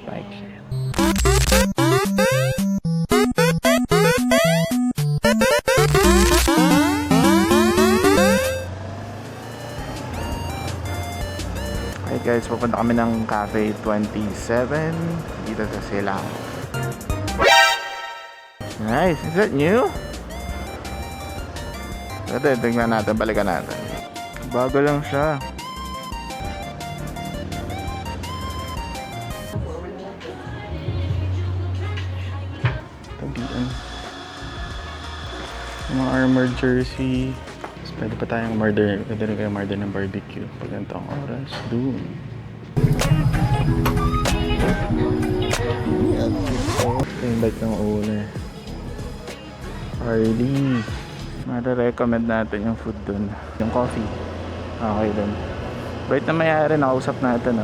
bike sale. Okay guys, pupunta kami ng Cafe 27 dito sa Silang. Nice, is that new? Ito, tingnan natin, balikan natin. Bago lang siya. Tagian. Mga armored jersey. Tapos pwede pa tayong order. Pwede rin kayong order ng barbecue. Pag ganito ang oras, doon. Ito yung bike ng owner. Harley. Mara-recommend natin yung food dun. Yung coffee. Okay dun. Bait na mayari, nakausap natin.